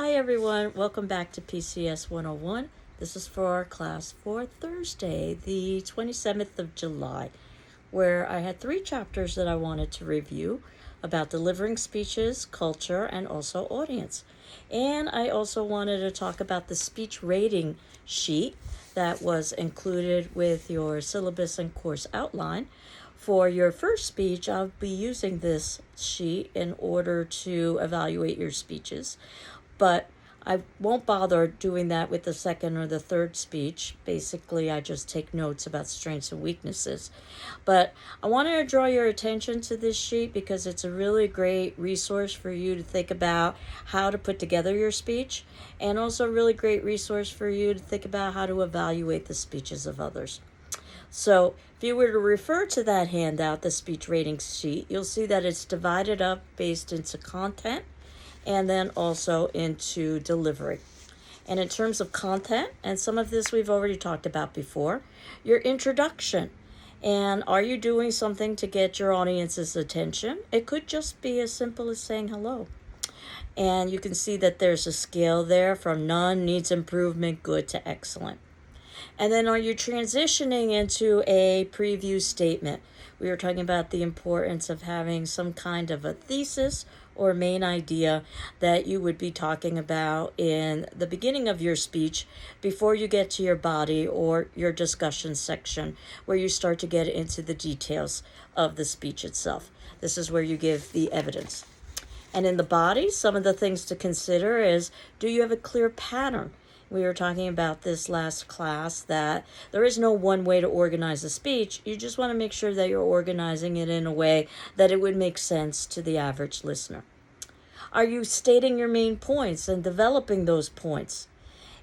Hi everyone, welcome back to PCS 101. This is for our class for Thursday, the 27th of July, where I had 3 chapters that I wanted to review about delivering speeches, culture, and also audience. And I also wanted to talk about the speech rating sheet that was included with your syllabus and course outline. For your first speech, I'll be using this sheet in order to evaluate your speeches, but I won't bother doing that with the second or the third speech. Basically, I just take notes about strengths and weaknesses. But I wanted to draw your attention to this sheet because it's a really great resource for you to think about how to put together your speech, and also a really great resource for you to think about how to evaluate the speeches of others. So if you were to refer to that handout, the speech rating sheet, you'll see that it's divided up based into content and then also into delivery. And in terms of content, and some of this we've already talked about before, your introduction. And are you doing something to get your audience's attention? It could just be as simple as saying hello. And you can see that there's a scale there from none, needs improvement, good to excellent. And then are you transitioning into a preview statement? We were talking about the importance of having some kind of a thesis or main idea that you would be talking about in the beginning of your speech before you get to your body or your discussion section, where you start to get into the details of the speech itself. This is where you give the evidence. And in the body, some of the things to consider is, do you have a clear pattern? We were talking about this last class, that there is no one way to organize a speech. You just want to make sure that you're organizing it in a way that it would make sense to the average listener. Are you stating your main points and developing those points?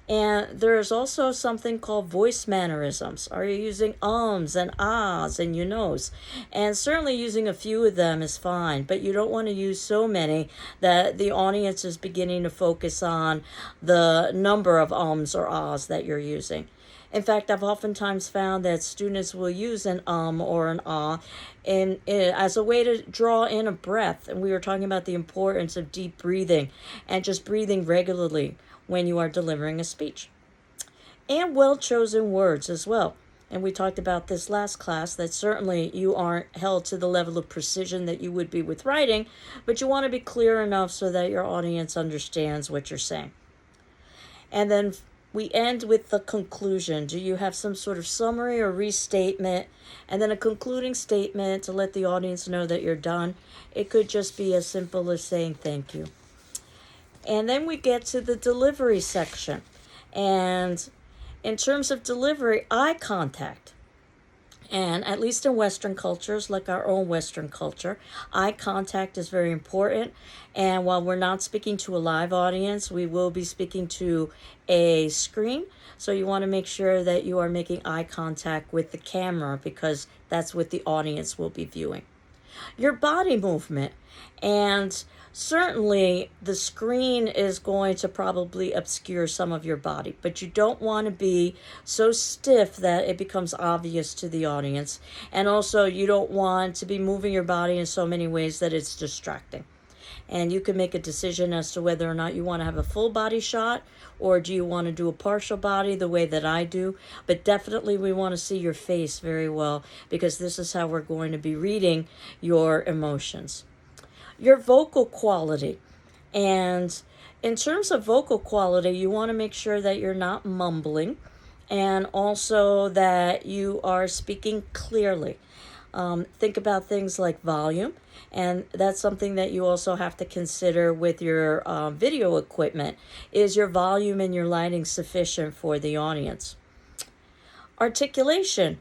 And there's also something called voice mannerisms. Are you using ums and ahs and you knows? And certainly using a few of them is fine, but you don't want to use so many that the audience is beginning to focus on the number of ums or ahs that you're using. In fact, I've oftentimes found that students will use an or an ah as a way to draw in a breath. And we were talking about the importance of deep breathing and just breathing regularly when you are delivering a speech. And well-chosen words as well. And we talked about this last class, that certainly you aren't held to the level of precision that you would be with writing, but you want to be clear enough so that your audience understands what you're saying. And then we end with the conclusion. Do you have some sort of summary or restatement, and then a concluding statement to let the audience know that you're done? It could just be as simple as saying thank you. And then we get to the delivery section. And in terms of delivery, eye contact. And at least in Western cultures, like our own Western culture, eye contact is very important. And while we're not speaking to a live audience, we will be speaking to a screen. So you want to make sure that you are making eye contact with the camera, because that's what the audience will be viewing. Your body movement. And certainly the screen is going to probably obscure some of your body, but you don't want to be so stiff that it becomes obvious to the audience. And also you don't want to be moving your body in so many ways that it's distracting. And you can make a decision as to whether or not you want to have a full body shot, or do you want to do a partial body the way that I do. But definitely we want to see your face very well, because this is how we're going to be reading your emotions. Your vocal quality. And in terms of vocal quality, you want to make sure that you're not mumbling, and also that you are speaking clearly. Think about things like volume, and that's something that you also have to consider with your video equipment. Is your volume and your lighting sufficient for the audience? Articulation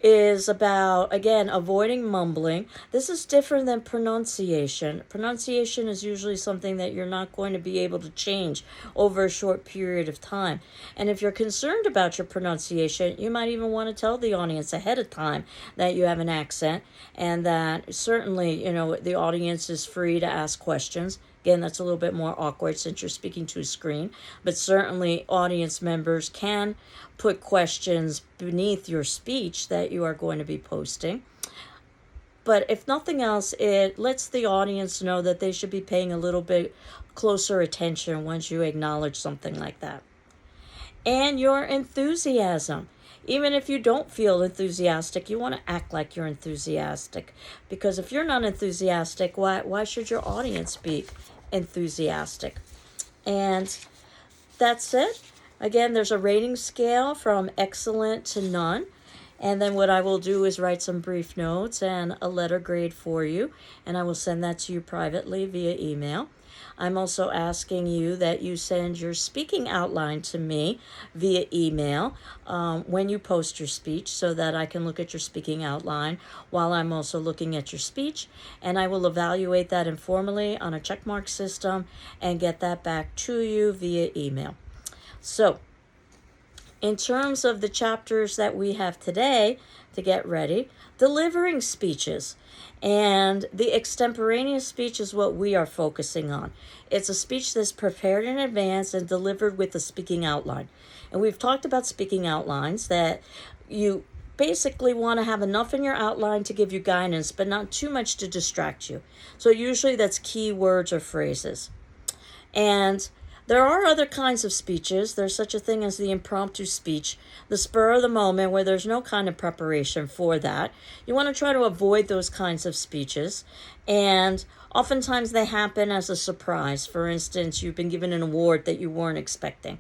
is about, again, avoiding mumbling. This is different than pronunciation. Pronunciation is usually something that you're not going to be able to change over a short period of time. And if you're concerned about your pronunciation, you might even want to tell the audience ahead of time that you have an accent, and that certainly, the audience is free to ask questions. Again, that's a little bit more awkward since you're speaking to a screen, but certainly audience members can put questions beneath your speech that you are going to be posting. But if nothing else, it lets the audience know that they should be paying a little bit closer attention once you acknowledge something like that. And your enthusiasm. Even if you don't feel enthusiastic, you want to act like you're enthusiastic. Because if you're not enthusiastic, why should your audience be enthusiastic? And that's it. Again, there's a rating scale from excellent to none. And then what I will do is write some brief notes and a letter grade for you. And I will send that to you privately via email. I'm also asking you that you send your speaking outline to me via email when you post your speech, so that I can look at your speaking outline while I'm also looking at your speech. And I will evaluate that informally on a checkmark system and get that back to you via email. So, in terms of the chapters that we have today to get ready, delivering speeches. And the extemporaneous speech is what we are focusing on. It's a speech that's prepared in advance and delivered with a speaking outline. And we've talked about speaking outlines, that you basically want to have enough in your outline to give you guidance, but not too much to distract you. So usually that's key words or phrases. And there are other kinds of speeches. There's such a thing as the impromptu speech, the spur of the moment, where there's no kind of preparation for that. You want to try to avoid those kinds of speeches. And oftentimes they happen as a surprise. For instance, you've been given an award that you weren't expecting.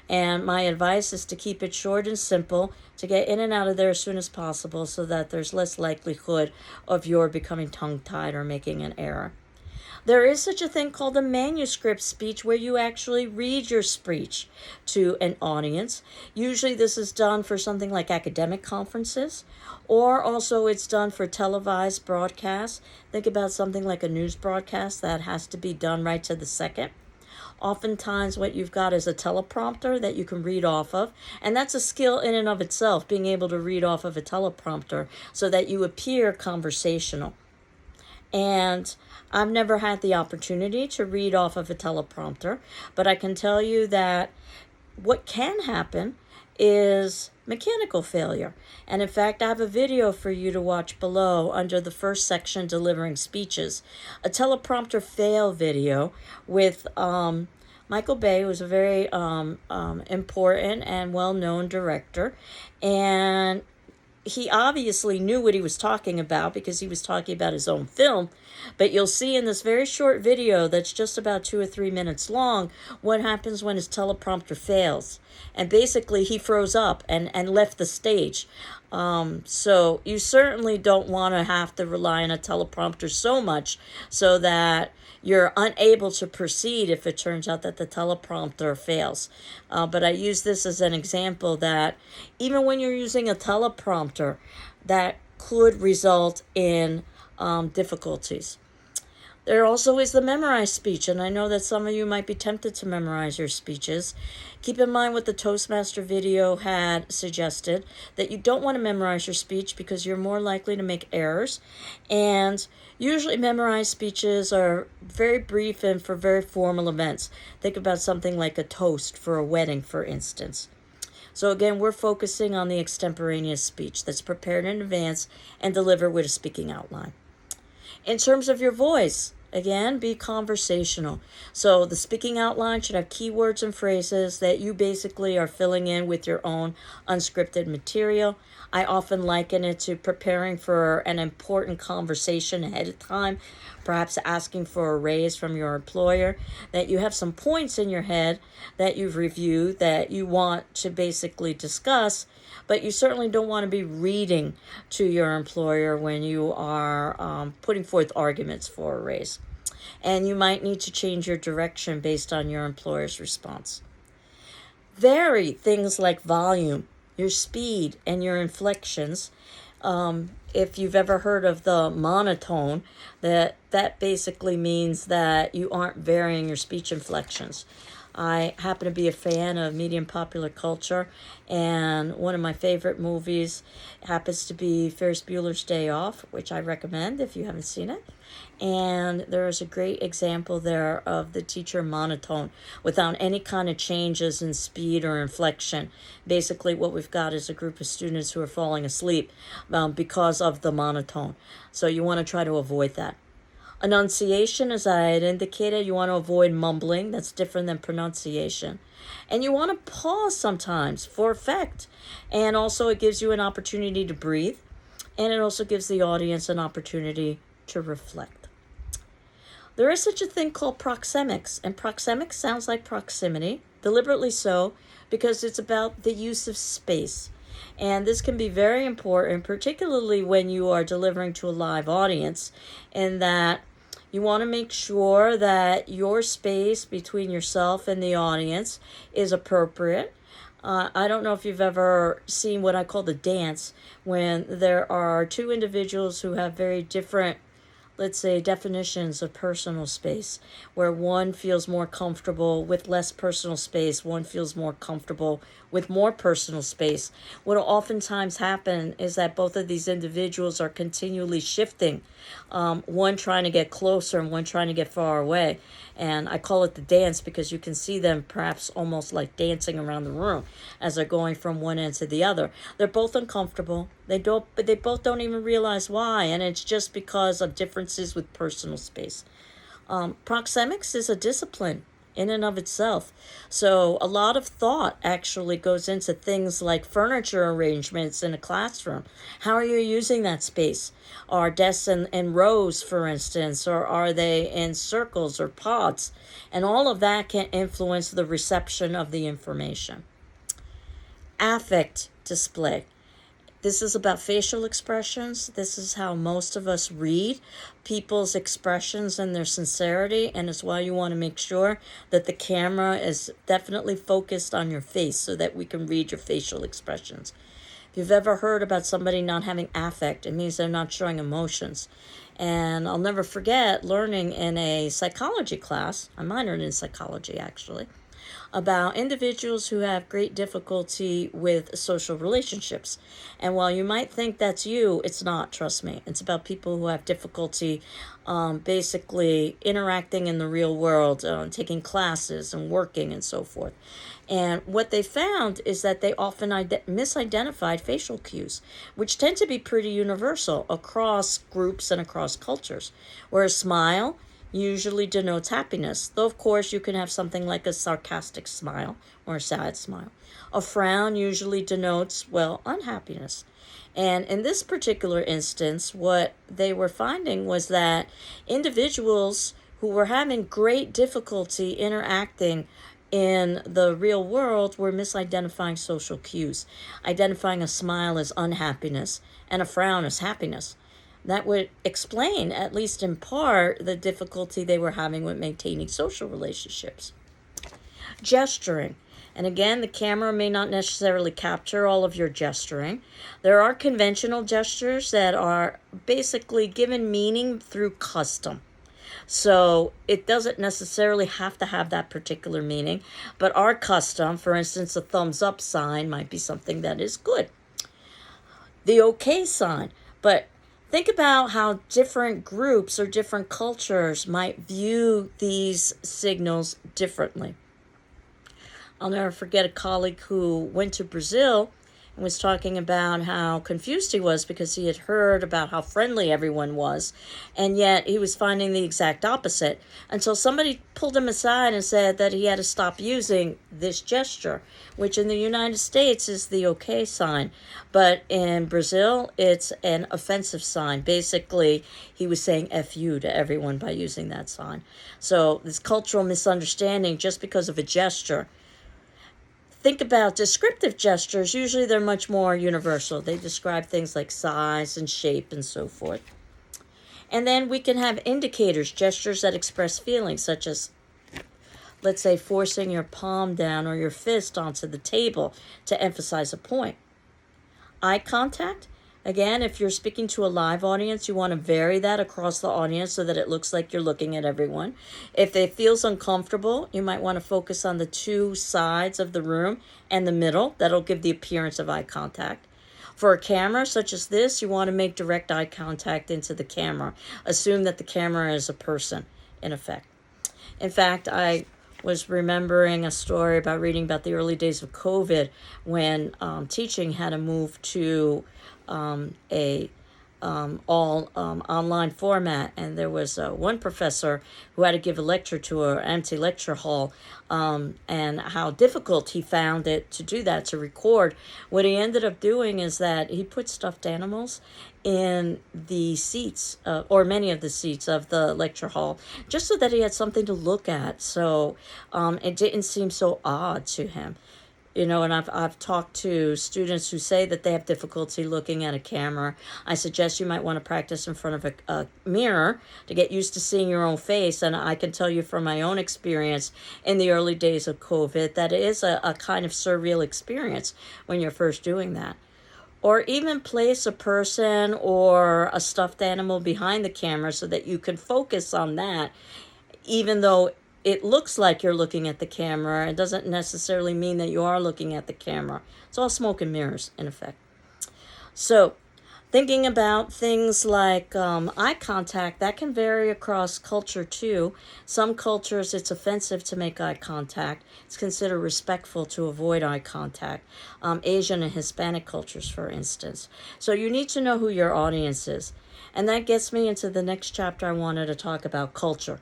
And my advice is to keep it short and simple, to get in and out of there as soon as possible, so that there's less likelihood of your becoming tongue-tied or making an error. There is such a thing called a manuscript speech, where you actually read your speech to an audience. Usually this is done for something like academic conferences, or also it's done for televised broadcasts. Think about something like a news broadcast that has to be done right to the second. Oftentimes what you've got is a teleprompter that you can read off of, and that's a skill in and of itself, being able to read off of a teleprompter so that you appear conversational. And I've never had the opportunity to read off of a teleprompter, but I can tell you that what can happen is mechanical failure. And in fact, I have a video for you to watch below under the first section, delivering speeches, a teleprompter fail video with Michael Bay, who's a very important and well-known director. And he obviously knew what he was talking about, because he was talking about his own film. But you'll see in this very short video that's just about 2 or 3 minutes long what happens when his teleprompter fails. And basically he froze up and left the stage. So you certainly don't want to have to rely on a teleprompter so much so that you're unable to proceed if it turns out that the teleprompter fails. But I use this as an example that even when you're using a teleprompter, that could result in difficulties. There also is the memorized speech, and I know that some of you might be tempted to memorize your speeches. Keep in mind what the Toastmaster video had suggested, that you don't want to memorize your speech because you're more likely to make errors. And usually memorized speeches are very brief and for very formal events. Think about something like a toast for a wedding, for instance. So again, we're focusing on the extemporaneous speech that's prepared in advance and delivered with a speaking outline. In terms of your voice, again, be conversational. So the speaking outline should have keywords and phrases that you basically are filling in with your own unscripted material. I often liken it to preparing for an important conversation ahead of time, perhaps asking for a raise from your employer, that you have some points in your head that you've reviewed that you want to basically discuss, but you certainly don't want to be reading to your employer when you are putting forth arguments for a raise. And you might need to change your direction based on your employer's response. Vary things like volume, your speed, and your inflections. If you've ever heard of the monotone, that basically means that you aren't varying your speech inflections. I happen to be a fan of medium popular culture, and one of my favorite movies happens to be Ferris Bueller's Day Off, which I recommend if you haven't seen it. And there is a great example there of the teacher monotone without any kind of changes in speed or inflection. Basically what we've got is a group of students who are falling asleep because of the monotone. So you want to try to avoid that. Enunciation, as I had indicated, you want to avoid mumbling. That's different than pronunciation. And you want to pause sometimes for effect. And also, it gives you an opportunity to breathe. And it also gives the audience an opportunity to reflect. There is such a thing called proxemics. And proxemics sounds like proximity, deliberately so, because it's about the use of space. And this can be very important, particularly when you are delivering to a live audience, in that you want to make sure that your space between yourself and the audience is appropriate. I don't know if you've ever seen what I call the dance, when there are two individuals who have very different, let's say, definitions of personal space, where one feels more comfortable with less personal space, one feels more comfortable with more personal space. What will oftentimes happen is that both of these individuals are continually shifting, one trying to get closer and one trying to get far away. And I call it the dance because you can see them perhaps almost like dancing around the room as they're going from one end to the other. They're both uncomfortable. They both don't even realize why, and it's just because of differences with personal space. Proxemics is a discipline in and of itself. So a lot of thought actually goes into things like furniture arrangements in a classroom. How are you using that space? Are desks in rows, for instance, or are they in circles or pods? And all of that can influence the reception of the information. Affect display. This is about facial expressions. This is how most of us read people's expressions and their sincerity, and it's why you want to make sure that the camera is definitely focused on your face so that we can read your facial expressions. If you've ever heard about somebody not having affect, it means they're not showing emotions. And I'll never forget learning in a psychology class, I minored in psychology actually, about individuals who have great difficulty with social relationships. And while you might think that's you, it's not, trust me. It's about people who have difficulty basically interacting in the real world, taking classes and working and so forth. And what they found is that they often misidentified facial cues, which tend to be pretty universal across groups and across cultures. Where a smile usually denotes happiness, though of course you can have something like a sarcastic smile or a sad smile. A frown usually denotes, well, unhappiness. And in this particular instance, what they were finding was that individuals who were having great difficulty interacting in the real world were misidentifying social cues, identifying a smile as unhappiness and a frown as happiness. That would explain, at least in part, the difficulty they were having with maintaining social relationships. Gesturing. And again, the camera may not necessarily capture all of your gesturing. There are conventional gestures that are basically given meaning through custom. So it doesn't necessarily have to have that particular meaning, but our custom, for instance, a thumbs up sign might be something that is good. The okay sign, but think about how different groups or different cultures might view these signals differently. I'll never forget a colleague who went to Brazil and was talking about how confused he was because he had heard about how friendly everyone was, and yet he was finding the exact opposite until somebody pulled him aside and said that he had to stop using this gesture, which in the United States is the okay sign, but in Brazil it's an offensive sign. Basically, he was saying F you to everyone by using that sign. So this cultural misunderstanding just because of a gesture. Think about descriptive gestures. Usually they're much more universal. They describe things like size and shape and so forth. And then we can have indicators, gestures that express feelings, such as, let's say, forcing your palm down or your fist onto the table to emphasize a point. Eye contact. Again, if you're speaking to a live audience, you want to vary that across the audience so that it looks like you're looking at everyone. If it feels uncomfortable, you might want to focus on the two sides of the room and the middle. That'll give the appearance of eye contact. For a camera such as this, you want to make direct eye contact into the camera. Assume that the camera is a person, in effect. In fact, I was remembering a story about reading about the early days of COVID when teaching had to move to a all online format, and there was one professor who had to give a lecture to an empty lecture hall, and how difficult he found it to do that, to record. What he ended up doing is that he put stuffed animals in the seats, or many of the seats of the lecture hall, just so that he had something to look at, so it didn't seem so odd to him. And I've talked to students who say that they have difficulty looking at a camera. I suggest you might want to practice in front of a mirror to get used to seeing your own face. And I can tell you from my own experience in the early days of COVID that it is a kind of surreal experience when you're first doing that. Or even place a person or a stuffed animal behind the camera so that you can focus on that, even though it looks like you're looking at the camera. It doesn't necessarily mean that you are looking at the camera. It's all smoke and mirrors, in effect. So, thinking about things like eye contact, that can vary across culture too. Some cultures, it's offensive to make eye contact. It's considered respectful to avoid eye contact. Asian and Hispanic cultures, for instance. So you need to know who your audience is. And that gets me into the next chapter I wanted to talk about, culture.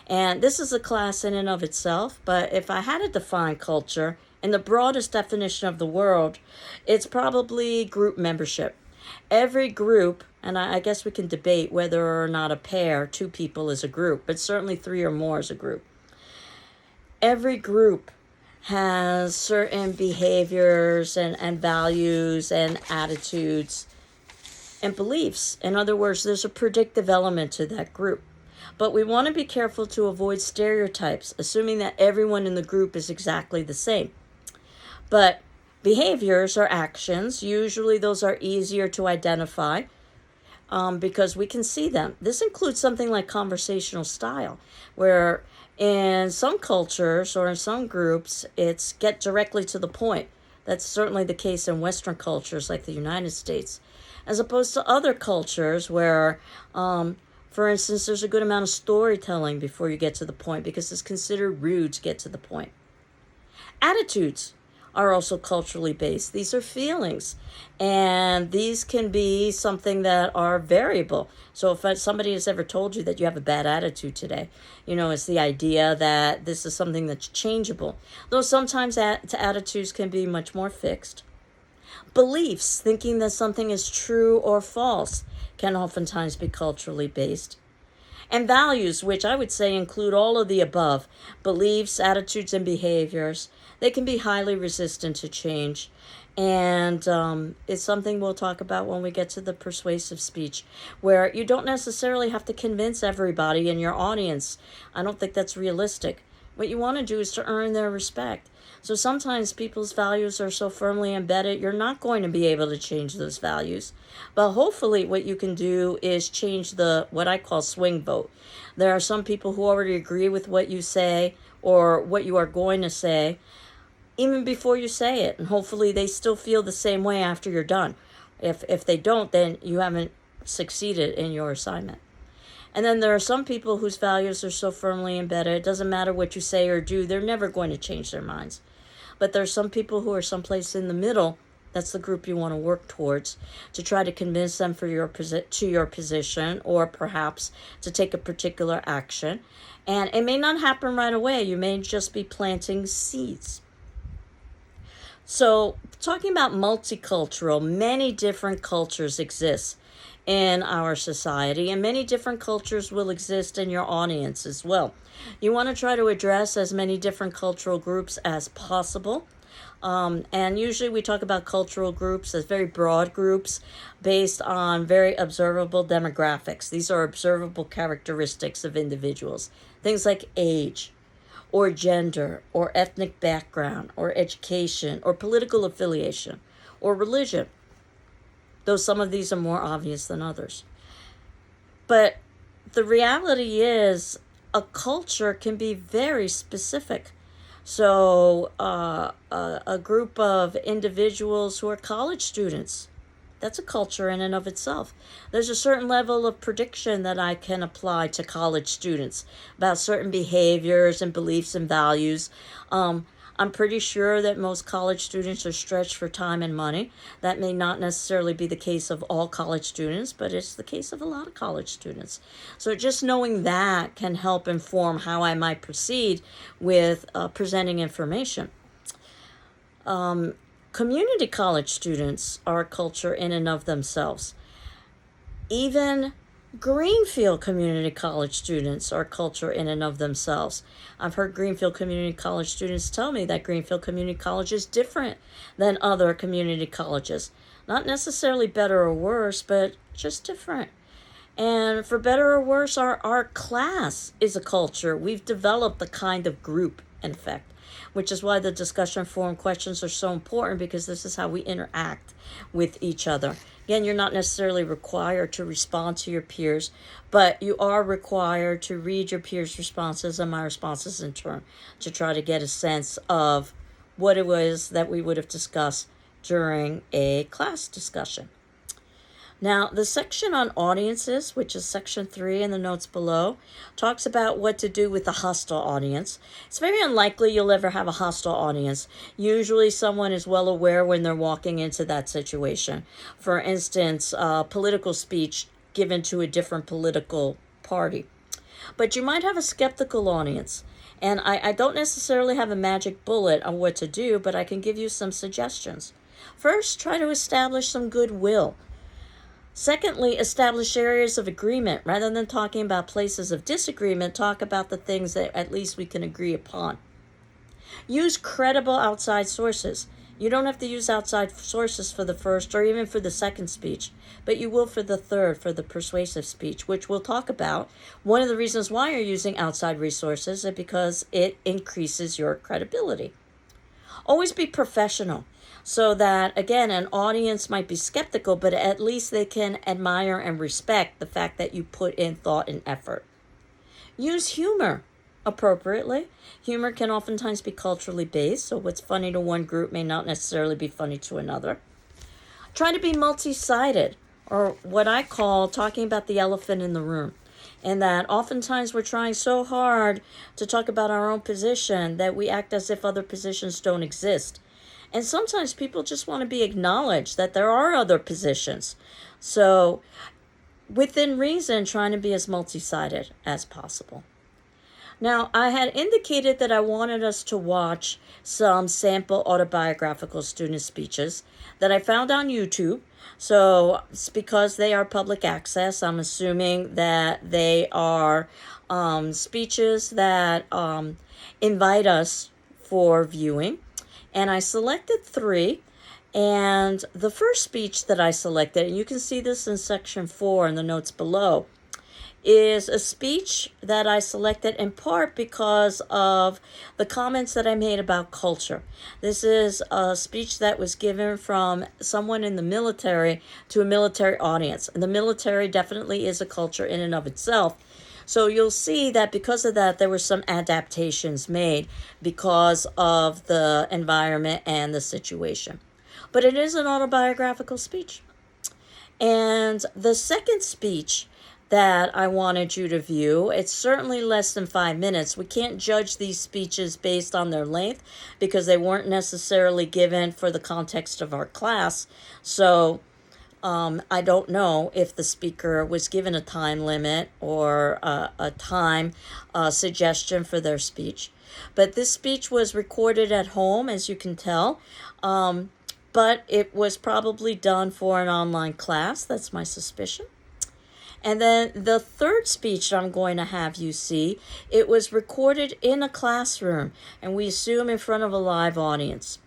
And this is a class in and of itself, but if I had to define culture in the broadest definition of the word, it's probably group membership. Every group, and I guess we can debate whether or not a pair, two people, is a group, but certainly three or more is a group. Every group has certain behaviors and values and attitudes and beliefs. In other words, there's a predictive element to that group. But we want to be careful to avoid stereotypes, assuming that everyone in the group is exactly the same. But behaviors or actions, usually those are easier to identify because we can see them. This includes something like conversational style, where in some cultures or in some groups, it's get directly to the point. That's certainly the case in Western cultures like the United States, as opposed to other cultures where for instance, there's a good amount of storytelling before you get to the point because it's considered rude to get to the point. Attitudes are also culturally based. These are feelings, and these can be something that are variable. So if somebody has ever told you that you have a bad attitude today, it's the idea that this is something that's changeable. Though sometimes attitudes can be much more fixed. Beliefs, thinking that something is true or false, can oftentimes be culturally based. And values, which I would say include all of the above, beliefs, attitudes, and behaviors, they can be highly resistant to change. And it's something we'll talk about when we get to the persuasive speech, where you don't necessarily have to convince everybody in your audience. I don't think that's realistic. What you want to do is to earn their respect. So sometimes people's values are so firmly embedded, you're not going to be able to change those values. But hopefully what you can do is change what I call swing vote. There are some people who already agree with what you say or what you are going to say, even before you say it. And hopefully they still feel the same way after you're done. If they don't, then you haven't succeeded in your assignment. And then there are some people whose values are so firmly embedded, it doesn't matter what you say or do, they're never going to change their minds. But there are some people who are someplace in the middle. That's the group you want to work towards, to try to convince them to your position, or perhaps to take a particular action. And it may not happen right away. You may just be planting seeds. So, talking about multicultural, many different cultures exist in our society, and many different cultures will exist in your audience as well. You want to try to address as many different cultural groups as possible. And usually we talk about cultural groups as very broad groups based on very observable demographics. These are observable characteristics of individuals. Things like age, or gender, or ethnic background, or education, or political affiliation, or religion, though some of these are more obvious than others. But the reality is a culture can be very specific. So a group of individuals who are college students, that's a culture in and of itself. There's a certain level of prediction that I can apply to college students about certain behaviors and beliefs and values. I'm pretty sure that most college students are stretched for time and money. That may not necessarily be the case of all college students, but it's the case of a lot of college students. So just knowing that can help inform how I might proceed with presenting information. Community college students are a culture in and of themselves. Even Greenfield Community College students are a culture in and of themselves. I've heard Greenfield Community College students tell me that Greenfield Community College is different than other community colleges. Not necessarily better or worse, but just different. And for better or worse, our class is a culture. We've developed the kind of group, in fact, which is why the discussion forum questions are so important, because this is how we interact with each other. Again, you're not necessarily required to respond to your peers, but you are required to read your peers' responses and my responses in turn to try to get a sense of what it was that we would have discussed during a class discussion. Now, the section on audiences, which is section 3 in the notes below, talks about what to do with a hostile audience. It's very unlikely you'll ever have a hostile audience. Usually someone is well aware when they're walking into that situation. For instance, political speech given to a different political party. But you might have a skeptical audience. And I don't necessarily have a magic bullet on what to do, but I can give you some suggestions. First, try to establish some goodwill. Secondly, establish areas of agreement. Rather than talking about places of disagreement, talk about the things that at least we can agree upon. Use credible outside sources. You don't have to use outside sources for the first or even for the second speech, but you will for the third, for the persuasive speech, which we'll talk about. One of the reasons why you're using outside resources is because it increases your credibility. Always be professional. So that, again, an audience might be skeptical, but at least they can admire and respect the fact that you put in thought and effort. Use humor appropriately. Humor can oftentimes be culturally based, so what's funny to one group may not necessarily be funny to another. Try to be multi-sided, or what I call talking about the elephant in the room. And that oftentimes we're trying so hard to talk about our own position that we act as if other positions don't exist. And sometimes people just want to be acknowledged that there are other positions. So within reason, trying to be as multi-sided as possible. Now, I had indicated that I wanted us to watch some sample autobiographical student speeches that I found on YouTube. So it's because they are public access, I'm assuming that they are speeches that invite us for viewing. And I selected 3. And the first speech that I selected, and you can see this in section 4 in the notes below, is a speech that I selected in part because of the comments that I made about culture. This is a speech that was given from someone in the military to a military audience. And the military definitely is a culture in and of itself. So you'll see that because of that, there were some adaptations made because of the environment and the situation. But it is an autobiographical speech. And the second speech that I wanted you to view, it's certainly less than 5 minutes. We can't judge these speeches based on their length because they weren't necessarily given for the context of our class. So I don't know if the speaker was given a time limit or a time suggestion for their speech. But this speech was recorded at home, as you can tell. But it was probably done for an online class. That's my suspicion. And then the third speech I'm going to have you see, it was recorded in a classroom, and we assume in front of a live audience.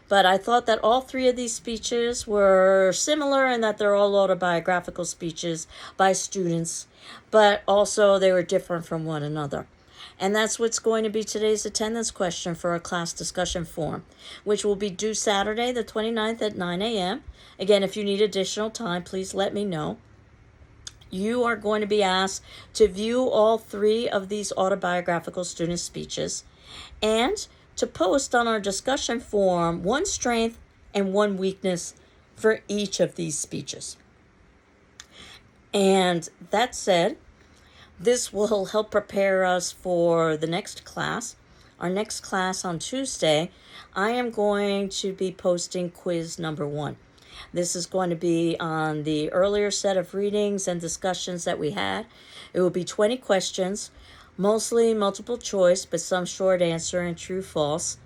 But I thought that all 3 of these speeches were similar and that they're all autobiographical speeches by students, but also they were different from one another. And that's what's going to be today's attendance question for our class discussion forum, which will be due Saturday the 29th at 9 a.m. Again, if you need additional time, please let me know. You are going to be asked to view all 3 of these autobiographical student speeches and to post on our discussion forum 1 strength and 1 weakness for each of these speeches. And that said, this will help prepare us for the next class, our next class on Tuesday, I am going to be posting quiz number 1. This is going to be on the earlier set of readings and discussions that we had. It will be 20 questions, mostly multiple choice, but some short answer and true false.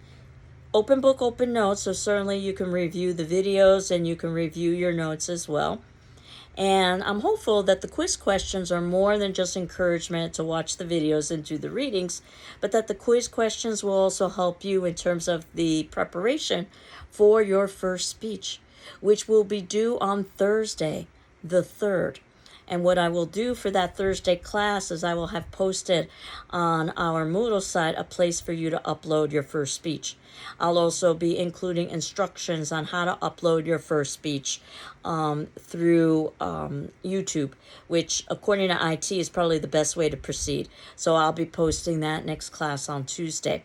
Open book, open notes, so certainly you can review the videos and you can review your notes as well. And I'm hopeful that the quiz questions are more than just encouragement to watch the videos and do the readings, but that the quiz questions will also help you in terms of the preparation for your first speech, which will be due on Thursday, the 3rd. And what I will do for that Thursday class is I will have posted on our Moodle site a place for you to upload your first speech. I'll also be including instructions on how to upload your first speech through YouTube, which according to IT is probably the best way to proceed. So I'll be posting that next class on Tuesday.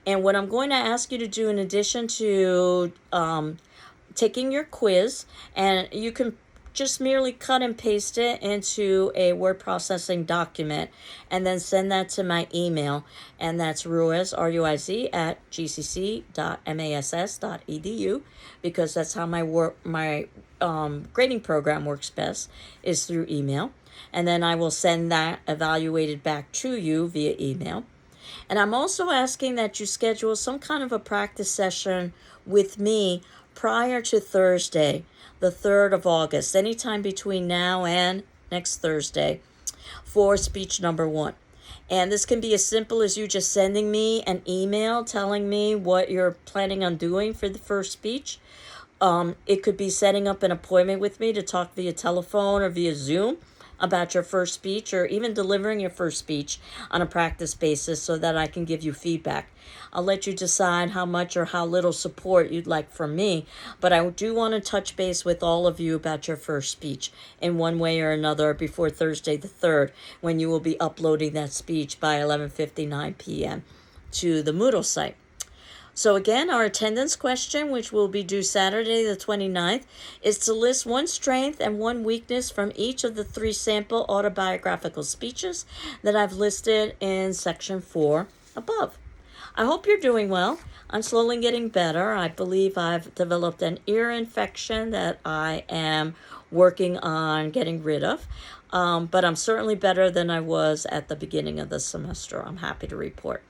And what I'm going to ask you to do in addition to taking your quiz, and you can just merely cut and paste it into a word processing document and then send that to my email, and that's Ruiz, R-U-I-Z, at gcc.mass.edu, because that's how my grading program works best, is through email. And then I will send that evaluated back to you via email. And I'm also asking that you schedule some kind of a practice session with me prior to Thursday, the 3rd of August, anytime between now and next Thursday, for speech number 1. And this can be as simple as you just sending me an email telling me what you're planning on doing for the first speech. It could be setting up an appointment with me to talk via telephone or via Zoom about your first speech, or even delivering your first speech on a practice basis so that I can give you feedback. I'll let you decide how much or how little support you'd like from me, but I do want to touch base with all of you about your first speech in one way or another before Thursday the 3rd, when you will be uploading that speech by 11:59 p.m. to the Moodle site. So again, our attendance question, which will be due Saturday the 29th, is to list one strength and one weakness from each of the 3 sample autobiographical speeches that I've listed in section 4 above. I hope you're doing well. I'm slowly getting better. I believe I've developed an ear infection that I am working on getting rid of. But I'm certainly better than I was at the beginning of the semester. I'm happy to report.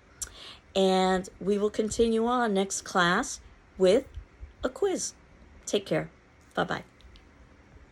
And we will continue on next class with a quiz. Take care. Bye-bye.